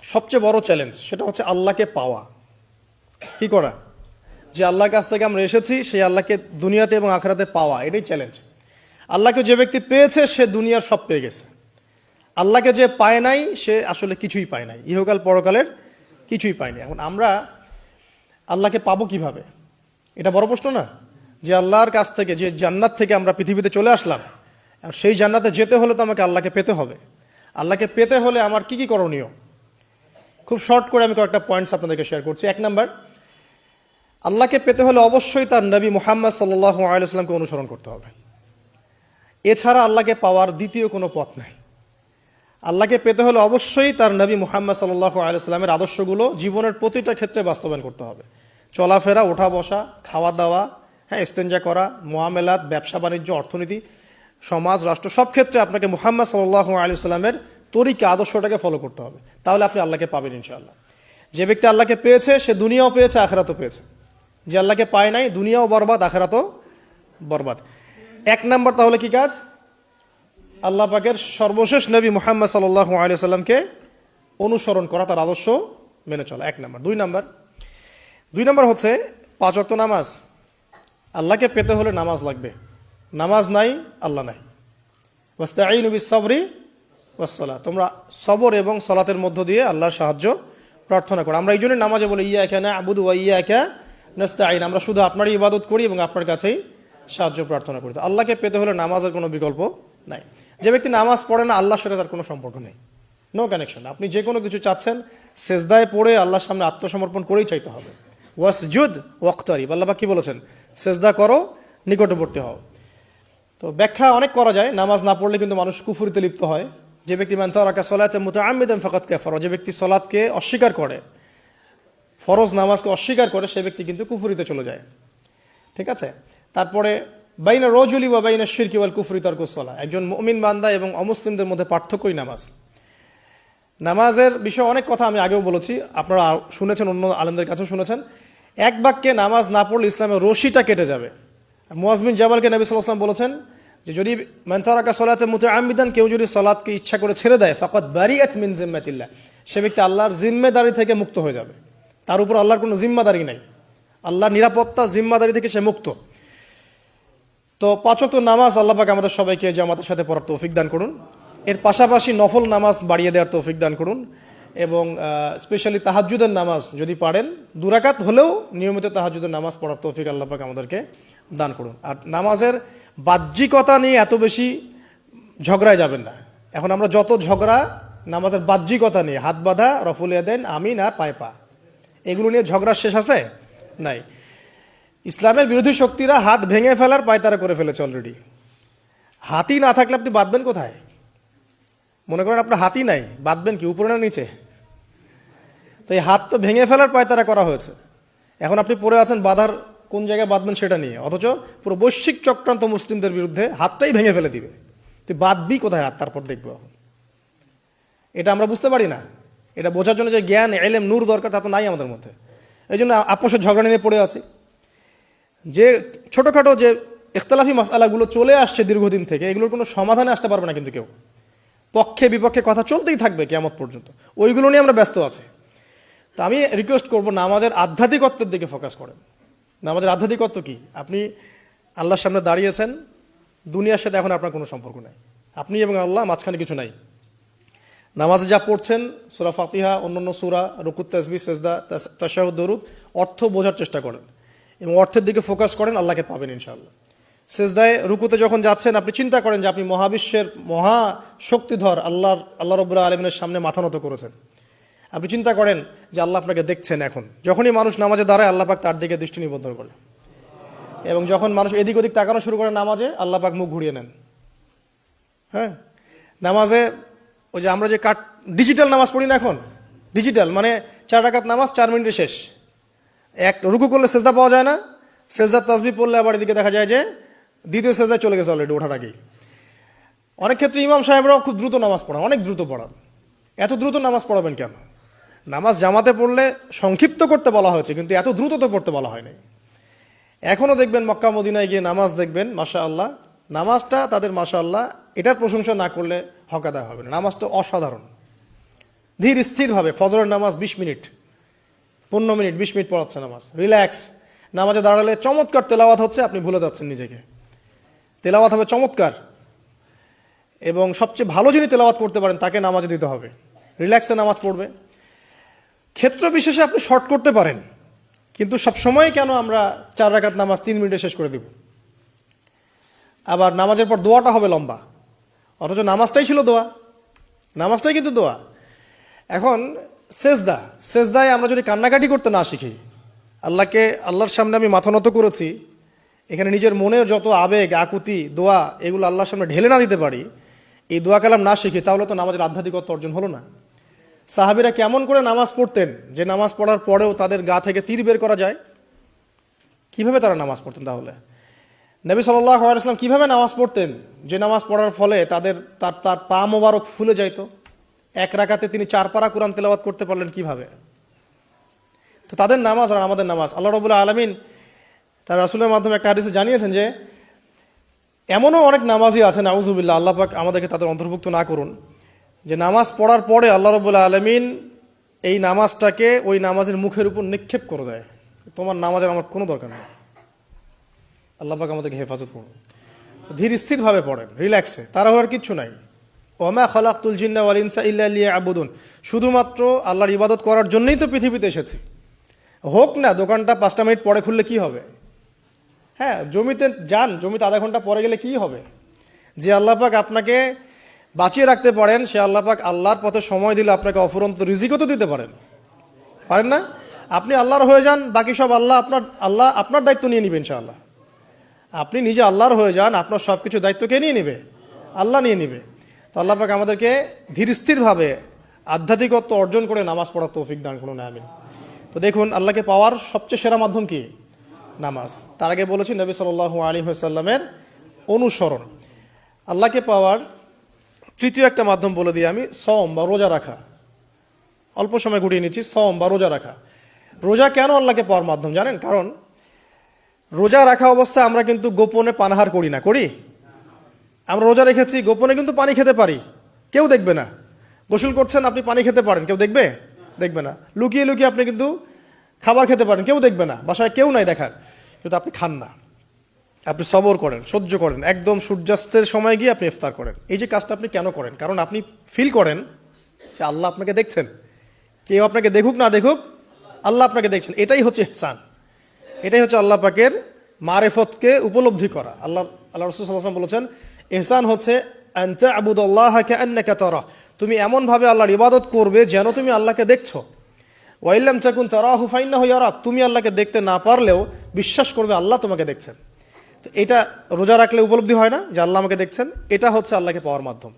সবচেয়ে বড় চ্যালেঞ্জ সেটা হচ্ছে আল্লাহকে পাওয়া। কি করা? যে আল্লাহর কাছ থেকে আমরা এসেছি সেই আল্লাহকে দুনিয়াতে এবং আখিরাতে পাওয়া, এটাই চ্যালেঞ্জ। আল্লাহকে যে ব্যক্তি পেয়েছে সে দুনিয়ার সব পেয়ে গেছে। আল্লাহকে যে পায় নাই সে আসলে কিছুই পায় নাই, ইহকাল পরকালের কিছুই পায়নি। এখন আমরা আল্লাহকে পাবো কিভাবে, এটা বড় প্রশ্ন না? যে আল্লাহর কাছ থেকে, যে জান্নাত থেকে আমরা পৃথিবীতে চলে আসলাম, সেই জান্নাতে যেতে হলে তো আমাকে আল্লাহকে পেতে হবে। আল্লাহকে পেতে হলে আমার কি কি করণীয়, খুব শর্ট করে আমি কয়েকটা পয়েন্টস আপনাদেরকে শেয়ার করছি। 1 নাম্বার, আল্লাহকে পেতে হলে অবশ্যই তার নবী মুহাম্মদ সাল্লাল্লাহু আলাইহি ওয়াসাল্লামকে অনুসরণ করতে হবে। এছাড়া আল্লাহকে পাওয়ার দ্বিতীয় কোনো পথ নাই। আল্লাহকে পেতে হলে অবশ্যই তার নবী মুহাম্মদ সাল্লাল্লাহু আলাইহি ওয়াসাল্লামের আদর্শগুলো জীবনের প্রতিটা ক্ষেত্রে বাস্তবায়ন করতে হবে। চলাফেরা, ওঠা বসা, খাওয়া দাওয়া, ইস্তেঞ্জা করা, মুআমালাত, ব্যবসা বাণিজ্য, অর্থনীতি, সমাজ, রাষ্ট্র, সব ক্ষেত্রে আপনাকে মুহাম্মদ সাল্লাল্লাহু আলাইহি ওয়াসাল্লামের তরিকা, আদর্শটাকে ফলো করতে হবে। তাহলে আপনি আল্লাহকে পাবেন ইনশাআল্লাহ। যে ব্যক্তি আল্লাহকে পেয়েছে সে দুনিয়াও পেয়েছে, আখিরাতও পেয়েছে। যে আল্লাহকে পায় নাই, দুনিয়াও বরবাদ, আখিরাতও বরবাদ। 1 নাম্বার তাহলে কি কাজ? আল্লাহ পাকের সর্বশেষ নবী মুহাম্মদ সাল্লাল্লাহু আলাইহি ওয়াসাল্লামকে অনুসরণ করা, তার আদর্শ মেনে চলা, 1 নাম্বার। 2 নাম্বার হচ্ছে 5 ওয়াক্ত নামাজ। আল্লাহকে পেতে হলে নামাজ লাগবে। নামাজ নাই, আল্লাহ নাই। ওয়াস্তাঈনু বিস-সাবরি ওয়াস-সালাহ, তোমরা সবর এবং সালাতের মধ্য দিয়ে আল্লাহর সাহায্য প্রার্থনা করো। আমরা এই জন্য নামাজে বলি ইয়াকা না'বুদু ওয়া ইয়াকা নাস্তাঈন, আমরা শুধু আপনারই ইবাদত করি এবং আপনার কাছেই সাহায্য প্রার্থনা করি। তো আল্লাহকে পেতে হলে নামাজের কোনো বিকল্প নাই। যে ব্যক্তি নামাজ পড়ে না, আল্লাহর সাথে তার কোনো সম্পর্ক নেই, নো কানেকশন। আপনি যে কোনো কিছু চাচ্ছেন, সেজদায় পড়ে আল্লাহর সামনে আত্মসমর্পণ করেই চাইতে হবে। ওয়াসজুদ ওয়াক্তারিব, আল্লাহ পাক কি বলেছেন? সেজদা করো, নিকটবর্তী হও। তো ব্যাখ্যা অনেক করা যায়। নামাজ না পড়লে কিন্তু মানুষ কুফরিতে লিপ্ত হয়। যে ব্যক্তি মান তারাকা সালাতান মুতাআম্মিদান ফাকাদ কাফারা, যে ব্যক্তি সালাতকে অস্বীকার করে, ফরজ নামাজকে অস্বীকার করে, সে ব্যক্তি কিন্তু কুফরিতে চলে যায়। ঠিক আছে? তারপরে বাইনা রাজুলি ওয়া বাইনা শিরকি ওয়াল কুফরি তারকুস সালাহ, একজন মুমিন বান্দা এবং অমুসলিমদের মধ্যে পার্থক্যই নামাজ। নামাজের বিষয়ে অনেক কথা আমি আগেও বলেছি, আপনারা শুনেছেন, অন্য আলেমদের কাছেও শুনেছেন। এক বাক্যে নামাজ না পড়লে ইসলামের রশিটা কেটে যাবে। মুআয বিন জাবালকে নবী সাল্লাল্লাহু আলাইহি ওয়াসাল্লাম বলেছেন যে যদি মান তারাকা সালাতান মুতাআম্মিদান, কেউ যদি সালাতকে ইচ্ছা করে ছেড়ে দেয়, ফাকাদ বারিআত মিন জিম্মাতিল্লাহ, সে ব্যক্তি আল্লাহর জিম্মেদারি থেকে মুক্ত হয়ে যাবে। তার উপর আল্লাহর কোনো জিম্মাদারি নাই, আল্লাহর নিরাপত্তা, জিম্মাদারি থেকে সে মুক্ত। তো 5 ওয়াক্ত নামাজ আল্লাহ পাক আমাদের সবাইকে জামাতের সাথে পড়ার তৌফিক দান করুন। এর পাশাপাশি নফল নামাজ বাড়িয়ে দেওয়ার তৌফিক দান করুন, এবং স্পেশালি তাহাজ্জুদের নামাজ যদি পারেন 2 রাকাত হলেও নিয়মিত তাহাজ্জুদের নামাজ পড়ার তৌফিক আল্লাহ পাক আমাদেরকে দান করুন। আর নামাজের বাহ্যিকতা নিয়ে এত বেশি ঝগড়ায় যাবেন না। এখন আমরা যত ঝগড়া নামাজের বাহ্যিকতা নিয়ে, হাত বাঁধা, রফুল ইয়াদাইন, আমিন আর পায়ে পা, এগুলো নিয়ে ঝগড়া শেষ আছে? নাই। ইসলামের বিরোধী শক্তিরা হাত ভেঙে ফেলার পায়তারা করে ফেলেছে অলরেডি। হাতই না থাকলে আপনি বাঁধবেন কোথায়? মনে করেন আপনার হাতই নাই, বাঁধবেন কি উপরে না নিচে? তো এই হাত তো ভেঙে ফেলার পায়তারা করা হয়েছে। এখন আপনি পড়ে আছেন বাঁধার কোন জায়গায় বাঁধবেন সেটা নিয়ে, অথচ পুরো বৈশ্বিক চক্রান্ত মুসলিমদের বিরুদ্ধে, হাতটাই ভেঙে ফেলে দিবে। তুই বাঁধবি কোথায় হাত? তারপর দেখবো। এখন এটা আমরা বুঝতে পারি না। এটা বোঝার জন্য যে জ্ঞান, ইলম, নূর দরকার, তা তো নাই আমাদের মধ্যে। এই জন্য আপোষের ঝগড়া নিয়ে পড়ে আছি। যে ছোটোখাটো যে ইখতিলাফি মাসআলাগুলো চলে আসছে দীর্ঘদিন থেকে, এগুলোর কোনো সমাধানে আসতে পারবে না কিন্তু কেউ। পক্ষে বিপক্ষে কথা চলতেই থাকবে কিয়ামত পর্যন্ত, ওইগুলো নিয়ে আমরা ব্যস্ত আছি। তো আমি রিকোয়েস্ট করব, নামাজের আধ্যাত্মিকত্বের দিকে ফোকাস করেন। নামাজের আধ্যাত্মিকত্ব কি? আপনি আল্লাহর সামনে দাঁড়িয়েছেন, দুনিয়ার সাথে এখন আপনার কোনো সম্পর্ক নাই, আপনি এবং আল্লাহ, মাঝখানে কিছু নাই। নামাজে যা পড়ছেন, সূরা ফাতিহা, অন্যান্য সূরা, রুকু, তাসবিহ, সিজদা, তাশাহুদ, দরুদ, অর্থ বোঝার চেষ্টা করেন এবং অর্থের দিকে ফোকাস করেন, আল্লাহকে পাবেন ইনশাআল্লাহ। সিজদায়, রুকুতে যখন যাচ্ছেন, আপনি চিন্তা করেন যে আপনি মহাবিশ্বের মহা শক্তিধর আল্লাহ রাব্বুল আলামিনের সামনে মাথা নত করেছেন। আপনি চিন্তা করেন যে আল্লাহ আপনাকে দেখছেন। এখন যখনই মানুষ নামাজে দাঁড়ায়, আল্লাহ পাক তার দিকে দৃষ্টি নিবদ্ধ করে, এবং যখন মানুষ এদিক ওদিক তাকানো শুরু করে নামাজে, আল্লাহ পাক মুখ ঘুরিয়ে নেন। হ্যাঁ, নামাজে ওই যে আমরা যে ডিজিটাল নামাজ পড়ি না, এখন ডিজিটাল মানে 4 রাকাত নামাজ 4 মিনিটে শেষ। এক রুকু করলে সেজদা পাওয়া যায় না, সেজদার তাসবিহ পড়লে আবার এদিকে দেখা যায় যে দ্বিতীয় সেজদায় চলে গেছে অলরেডি ওঠার আগেই। অনেক ক্ষেত্রে ইমাম সাহেবরাও খুব দ্রুত নামাজ পড়ান, অনেক দ্রুত পড়ান। এত দ্রুত নামাজ পড়াবেন কেন? নামাজ জামাতে পড়লে সংক্ষিপ্ত করতে বলা হয়েছে, কিন্তু এত দ্রুত তো পড়তে বলা হয়নি। এখনও দেখবেন মক্কা মদিনায় গিয়ে নামাজ দেখবেন, মাশাআল্লাহ, নামাজটা তাদের মাশাআল্লাহ, এটার প্রশংসা না করলে হক আদায় হবে না। নামাজটা অসাধারণ, ধীর স্থিরভাবে ফজরের নামাজ 20 মিনিট, 15 মিনিট, 20 মিনিট পড়াচ্ছে নামাজ, রিল্যাক্স। নামাজে দাঁড়ালে চমৎকার তেলাওয়াত হচ্ছে, আপনি ভুলে যাচ্ছেন নিজেকে। তেলাওয়াত হবে চমৎকার, এবং সবচেয়ে ভালো যিনি তেলাওয়াত করতে পারেন তাকে নামাজে দিতে হবে। রিল্যাক্সে নামাজ পড়বে। ক্ষেত্র বিশেষে আপনি শর্ট করতে পারেন, কিন্তু সবসময় কেন আমরা 4 রাকাত নামাজ 3 মিনিটে শেষ করে দিব? আবার নামাজের পর দোয়াটা হবে লম্বা, অথচ নামাজটাই ছিল দোয়া, নামাজটাই কিন্তু দোয়া। এখন সেজদায় আমরা যদি কান্নাকাটি করতে না শিখি, আল্লাহর সামনে আমি মাথা নত করেছি, এখানে নিজের মনের যত আবেগ, আকুতি, দোয়া, এগুলো আল্লাহর সামনে ঢেলে না দিতে পারি, এই দোয়া কালাম না শিখি, তাহলে তো নামাজের আধ্যাত্মিকত্ব অর্জন হলো না। সাহাবীরা কেমন করে নামাজ পড়তেন যে নামাজ পড়ার পরেও তাদের গা থেকে তীর বের করা যায়? কিভাবে তারা নামাজ পড়তেন? তাহলে নবী সাল্লাল্লাহু আলাইহি ওয়াসাল্লাম কিভাবে নামাজ পড়তেন যে নামাজ পড়ার ফলে তার পা মোবারক ফুলে যাইত? 1 রাকাতে তিনি 4 পারা কোরআন তেলাওয়াত করতে পারলেন কিভাবে? তো তাদের নামাজ আর আমাদের নামাজ, আল্লাহ রাব্বুল আলামিন তার রাসূলের মাধ্যমে একটা হাদিসে জানিয়েছেন যে এমনও অনেক নামাজি আছে, নাউযুবিল্লাহ, আল্লাহ পাক আমাদেরকে তাদের অন্তর্ভুক্ত না করুন, যে নামাজ পড়ার পরে আল্লাহ রাব্বুল আলামিন এই নামাজটাকে ওই নামাজের মুখের উপর নিক্ষেপ করে দেয়, তোমার নামাজের আমার কোনো দরকার নেই। আল্লাহ পাক আমাদেরকে হেফাজত করুন। ধীর স্থিরভাবে পড়েন, রিল্যাক্সে, তাড়াহুড়ার কিচ্ছু নাই। ওমা খালাকতুল জিন্না ওয়াল ইনসা ইল্লা লিয়াবুদুন, শুধুমাত্র আল্লাহর ইবাদত করার জন্যই তো পৃথিবীতে এসেছি। হোক না দোকানটা 5টা মিনিট পরে খুললে কি হবে? হ্যাঁ, জমিতে যান, জমিতে আধা ঘন্টা পরে গেলে কি হবে? যে আল্লাহ পাক আপনাকে বাঁচিয়ে রাখতে পারেন, সে আল্লাহ পাক আল্লাহর পথে সময় দিলে আপনাকে অফুরন্ত রিজিকও তো দিতে পারেন না? আপনি আল্লাহর হয়ে যান, বাকি সব আল্লাহ আপনার দায়িত্ব নিয়ে নিবে ইনশাআল্লাহ। আপনি নিজে আল্লাহর হয়ে যান, আপনার সব কিছু দায়িত্ব কে নিয়ে নিবে? আল্লাহ নিয়ে নিবে। তো আল্লাহ পাক আমাদেরকে ধীর স্থিরভাবে আধ্যাত্মিকত্ব অর্জন করে নামাজ পড়ার তৌফিক দান করুন, আমিন। তো দেখুন, আল্লাহকে পাওয়ার সবচেয়ে সেরা মাধ্যম কি? নামাজ। তার আগে বলেছি নবী সাল্লাল্লাহু আলাইহি ওয়াসাল্লামের অনুসরণ। আল্লাহকে পাওয়ার তৃতীয় একটা মাধ্যম বলে দিই আমি, সওম বা রোজা রাখা। অল্প সময় গুটিয়ে নিচ্ছি, সওম বা রোজা রাখা। রোজা কেন আল্লাহকে পাওয়ার মাধ্যম জানেন? কারণ রোজা রাখা অবস্থায় আমরা কিন্তু গোপনে পানাহার করি না, করি? আমরা রোজা রেখেছি, গোপনে কিন্তু পানি খেতে পারি, কেউ দেখবে না। গোসল করছেন, আপনি পানি খেতে পারেন, কেউ দেখবে না। লুকিয়ে লুকিয়ে আপনি কিন্তু খাবার খেতে পারেন, কেউ দেখবে না, বাসায় কেউ নাই দেখার, কিন্তু আপনি খান না। আপনি সবর করেন, সহ্য করেন, একদম সূর্যাস্তের সময় গিয়ে আপনি ইফতার করেন। এই যে কাজটা আপনি কেন করেন? কারণ আপনি ফিল করেন যে আল্লাহ আপনাকে দেখছেন। কেউ আপনাকে দেখুক না দেখুক, আল্লাহ আপনাকে দেখছেন। এটাই হচ্ছে ইহসান, এটাই হচ্ছে আল্লাহ পাকের মারিফতকে উপলব্ধি করা। আল্লাহ রাসূল সাল্লাল্লাহু আলাইহি ওয়াসাল্লাম বলেছেন, ইহসান হচ্ছে আন তা'বুদাল্লাহা কাআন্নাকা তারা, তুমি এমন ভাবে আল্লাহর ইবাদত করবে যেন তুমি আল্লাহকে দেখছো। ওয়া ইল্লাম তাকুন তারাহু ফাইন্নাহু ইয়ারাক, তুমি আল্লাহকে দেখতে না পারলেও বিশ্বাস করবে আল্লাহ তোমাকে দেখছেন। তো এটা রোজা রাখলে উপলব্ধি হয় না যে আল্লাহ আমাকে দেখছেন? এটা হচ্ছে আল্লাহকে পাওয়ার মাধ্যম।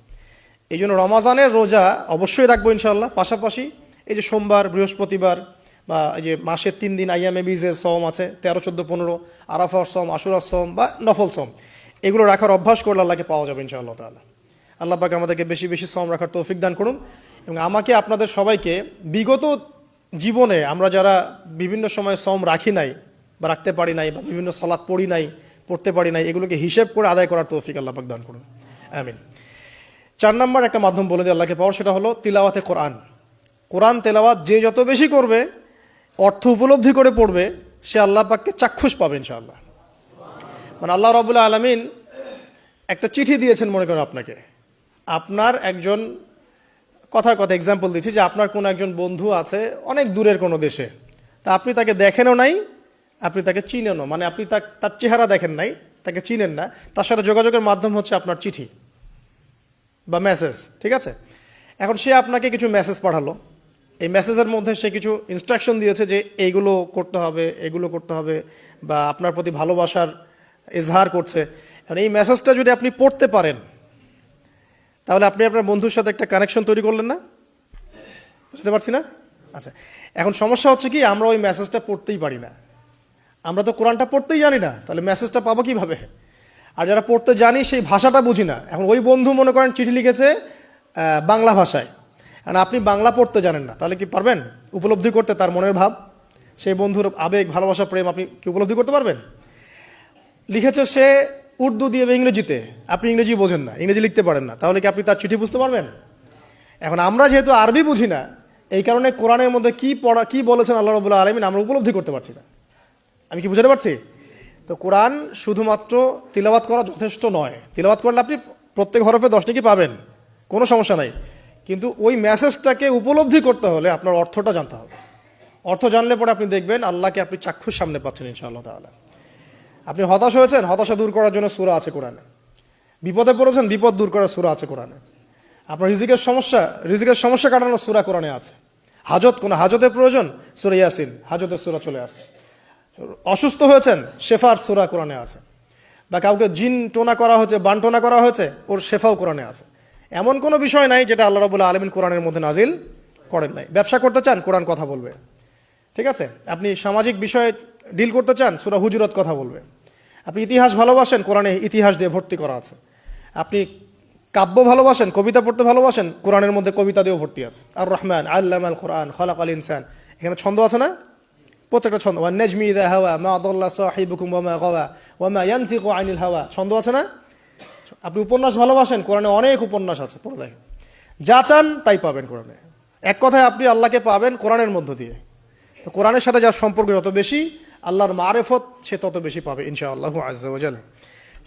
এই জন্য রমাজানের রোজা অবশ্যই রাখবো ইনশাআল্লাহ। পাশাপাশি এই যে সোমবার, বৃহস্পতিবার, বা এই যে মাসের 3 দিন আইয়ামে বীজের সওম আছে, 13, 14, 15, আরাফার সওম, আশুরার সওম বা নফল সওম, এগুলো রাখার অভ্যাস করলে আল্লাহকে পাওয়া যাবে ইনশাআল্লাহ তাআলা। আল্লাহ পাক আমাদেরকে বেশি বেশি সওম রাখার তৌফিক দান করুন। এবং আমাকে, আপনাদের সবাইকে বিগত জীবনে আমরা যারা বিভিন্ন সময় সওম রাখি নাই বা রাখতে পারি নাই, বা বিভিন্ন সালাত পড়ি নাই, পড়তে পারি নাই, এগুলোকে হিসেব করে আদায় করার তৌফিক আল্লাহ পাক দান করুন, আমিন। 4 নম্বর একটা মাধ্যম বলে দিই আল্লাহকে পাওয়ার, সেটা হলো তিলাওয়াতে কোরআন। কোরআন তেলাওয়াত যে যত বেশি করবে, অর্থ উপলব্ধি করে পড়বে, সে আল্লাহ পাককে চাক্ষুষ পাবে ইনশাআল্লাহ। মানে আল্লাহ রাব্বুল আলামিন একটা চিঠি দিয়েছেন, মনে করেন আপনাকে, আপনার একজন, কথার কথা এক্সাম্পল দিচ্ছি, যে আপনার কোনো একজন বন্ধু আছে অনেক দূরের কোনো দেশে, তা আপনি তাকে দেখেনও নাই, আপনি তাকে চিনেনও, মানে আপনি তার চেহারা দেখেন নাই, তাকে চিনেন না, তার সাথে যোগাযোগের মাধ্যম হচ্ছে আপনার চিঠি বা মেসেজ, ঠিক আছে? এখন সে আপনাকে কিছু মেসেজ পাঠালো, এই মেসেজের মধ্যে সে কিছু ইনস্ট্রাকশন দিয়েছে যে এইগুলো করতে হবে, এগুলো করতে হবে, বা আপনার প্রতি ভালোবাসার ইজহার করছে। এখন এই মেসেজটা যদি আপনি পড়তে পারেন, তাহলে আপনি আপনার বন্ধুর সাথে একটা কানেকশন তৈরি করলেন না? বুঝতে পারছি না? আচ্ছা, এখন সমস্যা হচ্ছে কি, আমরা ওই মেসেজটা পড়তেই পারি না। আমরা তো কোরআনটা পড়তেই জানি না, তাহলে মেসেজটা পাবো কিভাবে? আর যারা পড়তে জানি সেই ভাষাটা বুঝি না। এখন ওই বন্ধু মনে করেন চিঠি লিখেছে বাংলা ভাষায়, আর আপনি বাংলা পড়তে জানেন না, তাহলে কি পারবেন উপলব্ধি করতে তার মনের ভাব, সেই বন্ধুর আবেগ, ভালোবাসা, প্রেম আপনি কি উপলব্ধি করতে পারবেন? লিখেছে সে উর্দু দিয়ে বা ইংরেজিতে, আপনি ইংরেজি বোঝেন না, ইংরেজি লিখতে পারেন না, তাহলে কি আপনি তার চিঠি বুঝতে পারবেন? এখন আমরা যেহেতু আরবি বুঝি না, এই কারণে কোরআনের মধ্যে কি বলেছেন আল্লাহ রাব্বুল আলামিন আমরা উপলব্ধি করতে পারছি না। আমি কি বুঝাতে পারছি? তো কোরআন শুধুমাত্র তিলাওয়াত করা যথেষ্ট নয়। তিলাওয়াত করলে আপনি প্রত্যেক হরফে 10 নেকি পাবেন, কোনো সমস্যা নাই, কিন্তু ওই মেসেজটাকে উপলব্ধি করতে হলে আপনার অর্থটা জানতে হবে। অর্থ জানলে পরে আপনি দেখবেন আল্লাহকে আপনি চাক্ষুষ সামনে পাচ্ছেন ইনশাআল্লাহ তাআলা। আপনি হতাশ হয়েছেন, হতাশা দূর করার জন্য সূরা আছে কোরআনে। বিপদে পড়েছেন, বিপদ দূর করার সূরা আছে কোরআনে। আপনার রিজিকের সমস্যা কাটানোর সূরা কোরআনে আছে। কোনো হাজতের প্রয়োজন, সূরা ইয়াসিন, হাজতের সূরা চলে আসে। অসুস্থ হয়েছেন, শেফার সূরা কোরআনে আছে। বা কাউকে জিন টোনা করা হয়েছে, বান টোনা করা হয়েছে, ওর শেফাও কোরআনে আছে। এমন কোনো বিষয় নাই যেটা আল্লাহ রাব্বুল আলামিন কোরআনের মধ্যে নাজিল করেন নাই। ব্যবসা করতে চান, কোরআন কথা বলবে, ঠিক আছে? আপনি সামাজিক বিষয়ে ডিল করতে চান, সূরা হুজুরাত কথা বলবে। আপনি ইতিহাস ভালোবাসেন, কোরআনে ইতিহাস দিয়ে ভর্তি করা আছে। আপনি কাব্য ভালোবাসেন, কবিতা পড়তে ভালোবাসেন, কোরআনের মধ্যে কবিতা দিয়েও ভর্তি আছে। আর রহমান আল্লামাল কোরআন খালাকাল ইনসান, এখানে ছন্দ আছে না? প্রত্যেকটা ছন্দ, ওয়ান নাজমি ইযা হাওয়া মা দাল্লা সাহিবুকুম ওয়া মা গাওয়া ওয়া মা ইয়ানতিকু আনিল হাওয়া, ছন্দ আছে না? আপনি উপন্যাস ভালোবাসেন, কোরআনে অনেক উপন্যাস আছে, পড়ে দেখেন। যা চান তাই পাবেন কোরআনে। এক কথায় আপনি আল্লাহকে পাবেন কোরআনের মধ্য দিয়ে। তো কোরআনের সাথে যার সম্পর্ক যত বেশি, আল্লাহর মারেফত সে তত বেশি পাবে ইনশাআল্লাহু আজ্জা ওয়া জাল।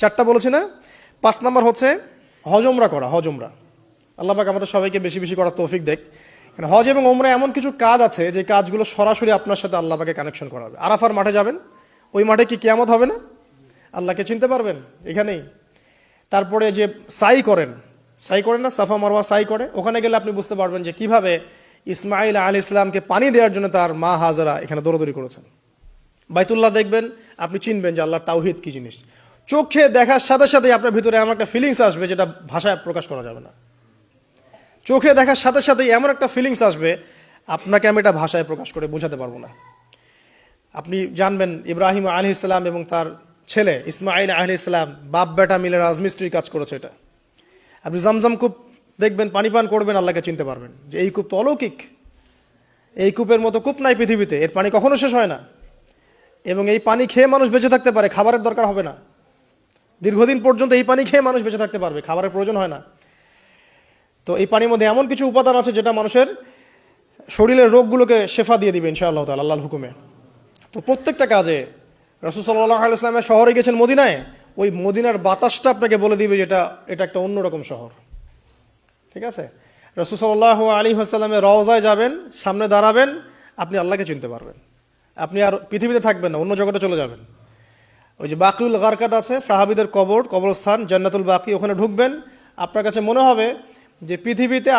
4টা বলেছি না? 5 নাম্বার হচ্ছে হজ উমরা করা। হজ উমরা আল্লাহ পাক আমাদের সবাইকে বেশি বেশি করার তৌফিক দেখ। হজ এবং উমরা এমন কিছু কাজ আছে যে কাজগুলো সরাসরি আপনার সাথে আল্লাহ পাকে কানেকশন করাবে। আরাফার মাঠে যাবেন, ওই মাঠে কি কিয়ামত হবে না? আল্লাহকে চিনতে পারবেন এখানেই। তারপরে যে সাই করেন না, সাফা মারওয়া সাই করে, ওখানে গেলে আপনি বুঝতে পারবেন যে কিভাবে ইসমাইল আলাইহিস সালামকে পানি দেওয়ার জন্য তার মা হাজরা এখানে দৌড়দৌড়ি করেছেন। বাইতুল্লাহ দেখবেন, আপনি চিনবেন যে আল্লাহর তাওহীদ কি জিনিস। চোখে দেখার সাথে সাথে আপনার ভিতরে এমন একটা ফিলিংস আসবে যেটা ভাষায় প্রকাশ করা যাবে না। চোখে দেখার সাথে সাথে এমন একটা ফিলিংস আসবে, আপনাকে আমি এটা ভাষায় প্রকাশ করে বোঝাতে পারবো না। আপনি জানবেন ইব্রাহিম আলাইহিস সালাম এবং তার ছেলে ইসমাইল আলাইহিস সালাম বাপ বেটা মিলে রাজমিস্ত্রির কাজ করেছে। এটা আপনি জামজাম কূপ দেখবেন, পানি পান করবেন, আল্লাহকে চিনতে পারবেন যে এই কূপ তো অলৌকিক। এই কূপের মতো কূপ নাই পৃথিবীতে, এর পানি কখনো শেষ হয় না, এবং এই পানি খেয়ে মানুষ বেঁচে থাকতে পারে, খাবারের দরকার হবে না। দীর্ঘদিন পর্যন্ত এই পানি খেয়ে মানুষ বেঁচে থাকতে পারবে, খাবারের প্রয়োজন হয় না। তো এই পানির মধ্যে এমন কিছু উপাদান আছে যেটা মানুষের শরীরের রোগগুলোকে শেফা দিয়ে দিবে ইনশাআল্লাহ তাআলা আল্লাহর হুকুমে। তো প্রত্যেকটা কাজে রাসূল সাল্লাল্লাহু আলাইহি ওয়াসাল্লাম শহরে গেছেন মদিনায়, ওই মদিনার বাতাসটা আপনাকে বলে দিবে যেটা এটা একটা অন্যরকম শহর, ঠিক আছে? রাসূল সাল্লাল্লাহু আলাইহি ওয়াসাল্লামের রওজায় যাবেন, সামনে দাঁড়াবেন, আপনি আল্লাহকে চিনতে পারবেন। আপনি আর পৃথিবীতে থাকবেন না, অন্য জগতে চলে যাবেন। ওই যে বাকিউল গারকাদ আছে, সাহাবীদের কবরস্থান জান্নাতুল বাকি, ওখানে ঢুকবেন, আপনার কাছে মনে হবে যে পৃথিবীটা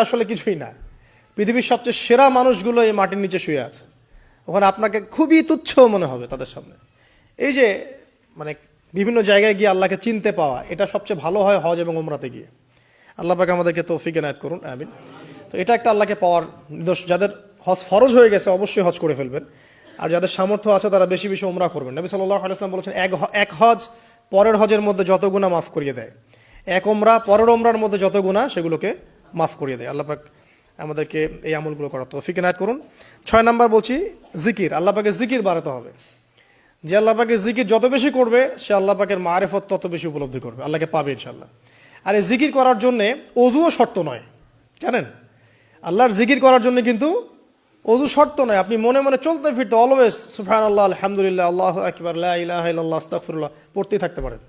আসলে কিছুই না। পৃথিবীর সবচেয়ে সেরা মানুষগুলো এই মাটির নিচে শুয়ে আছে, ওখানে আপনাকে খুবই তুচ্ছ মনে হবে তাদের সামনে। এই যে মানে বিভিন্ন জায়গায় গিয়ে আল্লাহকে চিনতে পাওয়া, এটা সবচেয়ে ভালো হয় হজ এবং উমরাতে গিয়ে। আল্লাহ পাক আমাদেরকে তৌফিক এনায়েত করুন, আমিন। তো এটা একটা আল্লাহকে পাওয়ার নিদর্শন। যাদের হজ ফরজ হয়ে গেছে অবশ্যই হজ করে ফেলবেন, আর যাদের সামর্থ্য আছে তারা বেশি বেশি উমরা করবেন। নবী সাল্লাল্লাহু আলাইহি ওয়াসাল্লাম বলেছেন, এক হজ পরের হজের মধ্যে যত গুনাহ মাফ করিয়ে দেয়, এক উমরা পরের উমরার মধ্যে যত গুনাহ সেগুলোকে মাফ করিয়ে দেয়। আল্লাহ পাক আমাদেরকে এই আমলগুলো করার তৌফিক এনায়েত করুন। 6 নাম্বার বলছি জিকির। আল্লাহ পাকের জিকির বাড়াতে হবে। যে আল্লাহ পাকের জিকির যত বেশি করবে, সে আল্লাহ পাকের মারিফত তত বেশি উপলব্ধি করবে, আল্লাহকে পাবে ইনশাআল্লাহ। আর এই জিকির করার জন্যে অজুও শর্ত নয়, জানেন? আল্লাহর জিকির করার জন্য কিন্তু অজু শর্ত নয়। আপনি মনে মনে চলতে ফিরতে অলওয়েজ সুবহানাল্লাহ, আলহামদুলিল্লাহ, আল্লাহু আকবার, লা ইলাহা ইল্লাল্লাহ, আস্তাগফিরুল্লাহ পড়তেই থাকতে পারেন।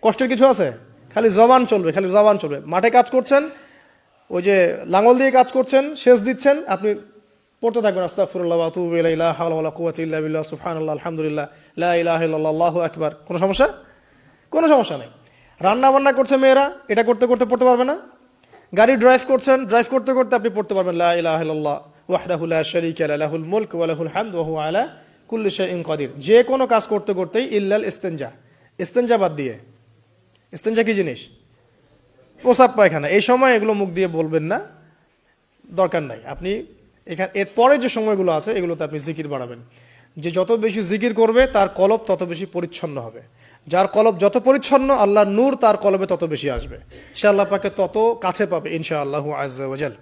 কষ্টের কিছু আছে? খালি জবান চলবে। মাঠে কাজ করছেন, ওই যে লাঙল দিয়ে কাজ করছেন, সেচ দিচ্ছেন, আপনি পড়তে থাকবেন আস্তাগফিরুল্লাহ ওয়া আতুবু ইলাইহি, লা হাওলা ওয়ালা কুওয়াতা ইল্লা বিল্লাহ, সুবহানাল্লাহ, আলহামদুলিল্লাহ, লা ইলাহা ইল্লাল্লাহ, আল্লাহু আকবার। কোনো সমস্যা নেই। রান্না বান্না করছে মেয়েরা, এটা করতে করতে পড়তে পারবে না? গাড়ি ড্রাইভ করতে করতে আপনি পড়তে পারবেন লা ইলাহা ইল্লাল্লাহ ওয়াহদাহু লা শারীকা লাহু, লাহুল মুলক ওয়া লাহুল হামদু ওয়া হুয়া আলা কুল্লি শাইইন কাদির। যে কোনো কাজ করতে করতেই ইল্লাল ইস্তেনজা বাদ দিয়ে। ইস্তেনজা কি জিনিস? প্রসাব পায়খানা। এই সময় এগুলো মুখ দিয়ে বলবেন না, দরকার নাই। আপনি এখানে এরপরে যে সময়গুলো আছে এগুলোতে আপনি জিকির বাড়াবেন। যে যত বেশি জিকির করবে তার কলব তত বেশি পরিচ্ছন্ন হবে। যার কলব যত পরিচ্ছন্ন, আল্লাহর নূর তার কলবে তত বেশি আসবে, সে আল্লাহ পাকে তত কাছে পাবে ইনশাআল্লাহু আজ্জা ওয়া জাল।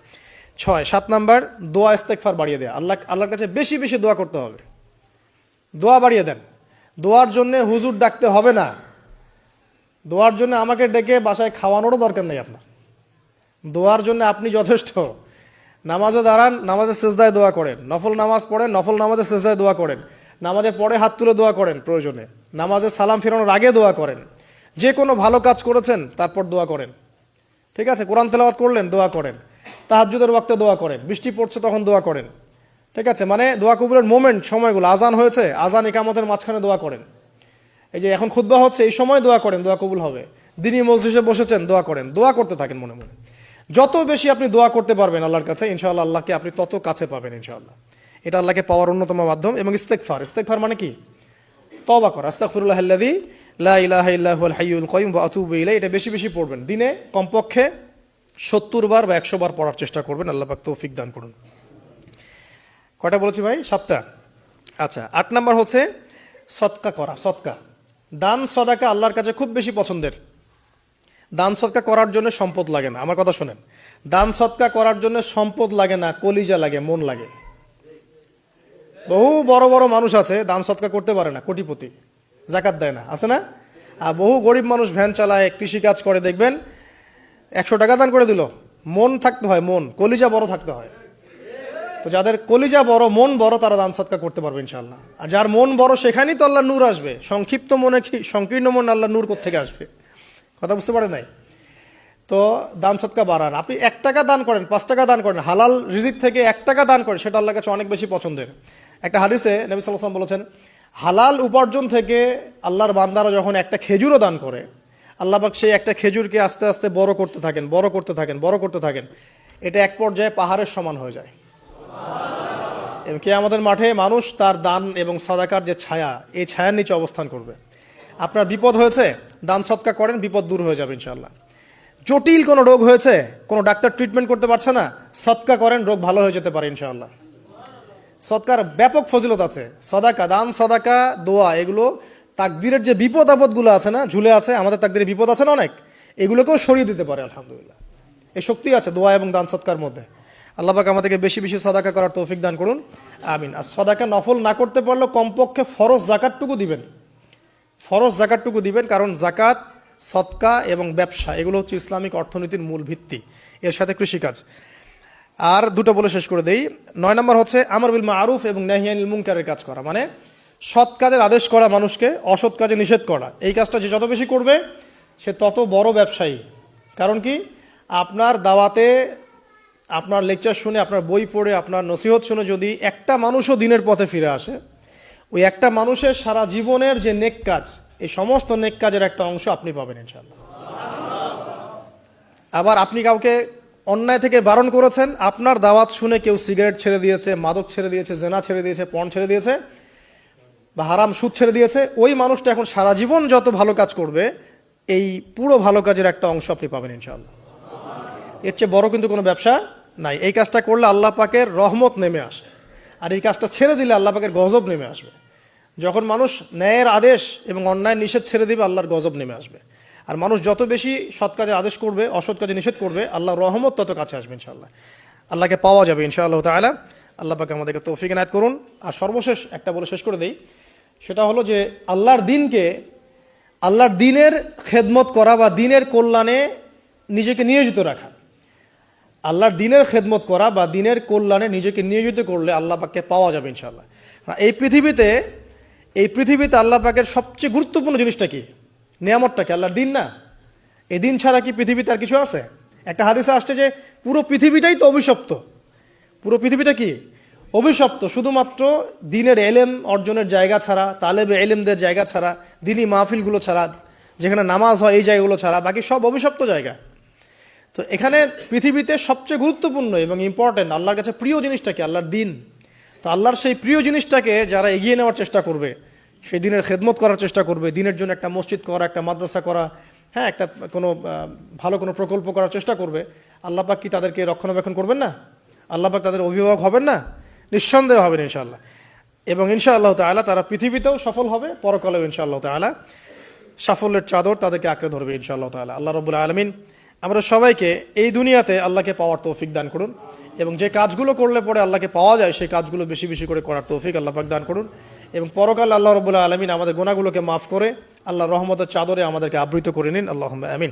7 নাম্বার দোয়া ইস্তেগফার বাড়িয়ে দেয়া। আল্লাহর কাছে বেশি বেশি দোয়া করতে হবে। দোয়া বাড়িয়ে দেন। দোয়ার জন্য হুজুর ডাকতে হবে না, দোয়ার জন্য আমাকে ডেকে বাসায় খাওয়ানোরও দরকার নেই আপনার। দোয়ার জন্য আপনি যথেষ্ট। নামাজে দাঁড়ান, নামাজের সেজদায় দোয়া করেন, নফল নামাজ পড়েন, নফল নামাজের সেজদায় দোয়া করেন, নামাজের পরে হাত তুলে দোয়া করেন, প্রয়োজনে নামাজে সালাম ফেরানোর আগে দোয়া করেন, যে কোনো ভালো কাজ করেছেন তারপর দোয়া করেন, ঠিক আছে? কোরআন তেলাওয়াত করলেন, দোয়া করেন, তাহাজ্জুদের ওয়াক্তে দোয়া করেন, বৃষ্টি পড়ছে তখন দোয়া করেন, ঠিক আছে? মানে দোয়া কবুলের মোমেন্ট, সময়গুলো, আজান হয়েছে, আজান ইকামতের মাঝখানে দোয়া করেন, এই যে এখন খুতবা হচ্ছে এই সময় দোয়া করেন, দোয়া কবুল হবে। দিনী মজলিসে বসেছেন, দোয়া করেন, দোয়া করতে থাকেন মনে মনে। যত বেশি আপনি দোয়া করতে পারবেন আল্লাহর কাছে, ইনশাআল্লাহ আল্লাহকে আপনি তত কাছে পাবেন ইনশাআল্লাহ। এটা আল্লাহকে পাওয়ার অন্যতম মাধ্যম। এবং ইস্তেগফার, ইস্তেগফার মানে কি? তওবা করা। আস্তাগফিরুল্লাহাল্লাযী লা ইলাহা ইল্লা হুয়াল হাইয়ুল কাইয়ুম ওয়া আতুবু ইলাইহি। এটা বেশি বেশি পড়বেন, দিনে কমপক্ষে 70 বার বা 100 বার পড়ার চেষ্টা করবেন। আল্লাহ পাক তৌফিক দান করুন। কয়টা বলেছি ভাই? 7টা। আচ্ছা, 8 নাম্বার হচ্ছে সদকা করা। সদকা, দান সদাকা আল্লাহর কাছে খুব বেশি পছন্দের। দান সদকা করার জন্য সম্পদ লাগে না, আমার কথা শোনেন। দান সদকা করার জন্য সম্পদ লাগে না, কলিজা লাগে, মন লাগে। বহু বড় বড় মানুষ আছে দান সদকা করতে পারে না, কোটিপতি, জাকাত দেয় না, আছে না? আর বহু গরিব মানুষ ভ্যান চালায়, কৃষিকাজ করে, দেখবেন 100 টাকা দান করে দিল, মন থাকতে হয়, মন, কলিজা বড় থাকতে হয়। তো যাদের কলিজা বড়, মন বড়, তারা দান সদকা করতে পারবে ইনশাআল্লাহ। আর যার মন বড়, সেখানেই তো আল্লাহ নূর আসবে। সংক্ষিপ্ত মনে সংকীর্ণ মন, আল্লাহ নূর কোত্থেকে আসবে? কথা বুঝতে পারে নাই? তো দান সদকা বাড়ান। আপনি 1 টাকা দান করেন, 5 টাকা দান করেন, হালাল রিজিক থেকে 1 টাকা দান করেন, সেটা আল্লাহর কাছে অনেক বেশি পছন্দের। একটা হাদিসে নবী সাল্লাল্লাহু আলাইহি ওয়াসাল্লাম বলেছেন, হালাল উপার্জন থেকে আল্লাহর বান্দারা যখন একটা খেজুরও দান করে, আল্লাহ পাক সেই একটা খেজুরকে আস্তে আস্তে বড় করতে থাকেন, বড় করতে থাকেন, বড় করতে থাকেন। এটা এক পর্যায়ে পাহাড়ের সমান হয়ে যায়। এবং কিয়ামতের মাঠে মানুষ তার দান এবং সাদাকার যে ছায়া, এই ছায়ার নিচে অবস্থান করবে। আপনার বিপদ হয়েছে, দান সদকা করেন, বিপদ দূর হয়ে যাবে ইনশাআল্লাহ। জটিল কোনো রোগ হয়েছে, কোনো ডাক্তার ট্রিটমেন্ট করতে পারছে না, সদকা করেন, রোগ ভালো হয়ে যেতে পারে ইনশাআল্লাহ। সদকার ব্যাপক ফজিলত আছে। সদাকা, দান সদাকা, দোয়া, এগুলো তাকদিরের যে বিপদ আপদগুলো আছে না, ঝুলে আছে, আমাদের তাকদিরে বিপদ আছে না অনেক, এগুলোকেও সরিয়ে দিতে পারে আলহামদুলিল্লাহ। এই শক্তি আছে দোয়া এবং দান সদকার মধ্যে। আল্লাহ পাক আমাদেরকে বেশি বেশি সাদাকা করার তৌফিক দান করুন, আমিন। আর সাদাকা নফল না করতে পারলেও কমপক্ষে ফরজ যাকাতটুকু দিবেন, ফরজ যাকাতটুকু দিবেন। কারণ যাকাত, সদকা এবং ব্যবসা, এগুলো হচ্ছে ইসলামিক অর্থনীতির মূল ভিত্তি, এর সাথে কৃষিকাজ। আর দুটো বলে শেষ করে দেই। 9 নম্বর হচ্ছে আমর বিল মারুফ এবং নাহি আনিল মুনকারের কাজ করা, মানে সৎ কাজের আদেশ করা, মানুষকে অসৎ কাজে নিষেধ করা। এই কাজটা যে যত বেশি করবে সে তত বড় ব্যবসায়ী। কারণ কি, আপনার দাওয়াতে, আপনার লেকচার শুনে, আপনার বই পড়ে, আপনার নসিহত শুনে যদি একটা মানুষও দিনের পথে ফিরে আসে, ওই একটা মানুষের সারা জীবনের যে নেক কাজ, এই সমস্ত নেক কাজের একটা অংশ আপনি পাবেন ইনশাআল্লাহ। আবার আপনি কাউকে অন্যায় থেকে বারণ করেছেন, আপনার দাওয়াত শুনে কেউ সিগারেট ছেড়ে দিয়েছে, মাদক ছেড়ে দিয়েছে, জেনা ছেড়ে দিয়েছে, পণ ছেড়ে দিয়েছে, বা হারাম সুদ ছেড়ে দিয়েছে, ওই মানুষটা এখন সারা জীবন যত ভালো কাজ করবে, এই পুরো ভালো কাজের একটা অংশ আপনি পাবেন ইনশাআল্লাহ। এর চেয়ে বড় কিন্তু কোনো ব্যবসা নাই। এই কাজটা করলে আল্লাহ পাকের রহমত নেমে আসে, আর এই কাজটা ছেড়ে দিলে আল্লাহ পাকের গজব নেমে আসবে। যখন মানুষ ন্যায়ের আদেশ এবং অন্যায় নিষেধ ছেড়ে দিবে, আল্লাহর গজব নেমে আসবে। আর মানুষ যত বেশি সৎ কাজে আদেশ করবে, অসৎ কাজে নিষেধ করবে, আল্লাহর রহমত তত কাছে আসবে ইনশাআল্লাহ। আল্লাহকে পাওয়া যাবে ইনশাআল্লাহ তাআলা। আল্লাহ পাক আমাদেরকে তৌফিক এনায়েত করুন। আর সর্বশেষ একটা বলে শেষ করে দেই, সেটা হলো যে আল্লাহর দিনকে, আল্লাহর দিনের খেদমত করা বা দিনের কল্যাণে নিজেকে নিয়োজিত রাখা। আল্লাহর দিনের খেদমত করা বা দিনের কল্যাণে নিজেকে নিয়োজিত করলে আল্লাহ পাককে পাওয়া যাবে ইনশাআল্লাহ। এই পৃথিবীতে আল্লাহ পাকের সবচেয়ে গুরুত্বপূর্ণ জিনিসটা কি? নিয়ামতটা কি? আল্লাহর দিন না? এই দিন ছাড়া কি পৃথিবীতে আর কিছু আছে? একটা হাদিসে আসছে যে পুরো পৃথিবীটাই তো অভিশপ্ত। পুরো পৃথিবীটা কি? অভিশপ্ত। শুধুমাত্র দিনের এলেম অর্জনের জায়গা ছাড়া, তালেবে এলেমদের জায়গা ছাড়া, দিনী মাহফিলগুলো ছাড়া, যেখানে নামাজ হয় এই জায়গাগুলো ছাড়া, বাকি সব অভিশপ্ত জায়গা। তো এখানে পৃথিবীতে সবচেয়ে গুরুত্বপূর্ণ এবং ইম্পর্টেন্ট, আল্লাহর কাছে প্রিয় জিনিসটা কি? আল্লাহর দিন। তো আল্লাহর সেই প্রিয় জিনিসটাকে যারা এগিয়ে নেওয়ার চেষ্টা করবে, সেই দিনের খেদমত করার চেষ্টা করবে, দিনের জন্য একটা মসজিদ করা, একটা মাদ্রাসা করা, হ্যাঁ, একটা কোনো ভালো কোনো প্রকল্প করার চেষ্টা করবে, আল্লাহ পাক কি তাদেরকে রক্ষণাবেক্ষণ করবেন না? আল্লাহ পাক তাদের অভিভাবক হবেন না? নিঃসন্দেহ হবেন ইনশাআল্লাহ। এবং ইনশাআল্লাহ তাআলা তারা পৃথিবীতেও সফল হবে, পরকালেও ইনশাআল্লাহ তাআলা সাফল্যের চাদর তাদেরকে আঁকড়ে ধরবে ইনশাআল্লাহ তাআলা। আল্লাহ রাব্বুল আলামিন আমরা সবাইকে এই দুনিয়াতে আল্লাহকে পাওয়ার তৌফিক দান করুন, এবং যে কাজগুলো করলে পরে আল্লাহকে পাওয়া যায় সেই কাজগুলো বেশি বেশি করে করার তৌফিক আল্লাহ পাক দান করুন। এবং পরকালে আল্লাহ রাব্বুল আলামিন আমাদের গুনাহগুলোকে মাফ করে আল্লাহর রহমতের চাদরে আমাদেরকে আবৃত করে নিন। আল্লাহুম্মা আমিন।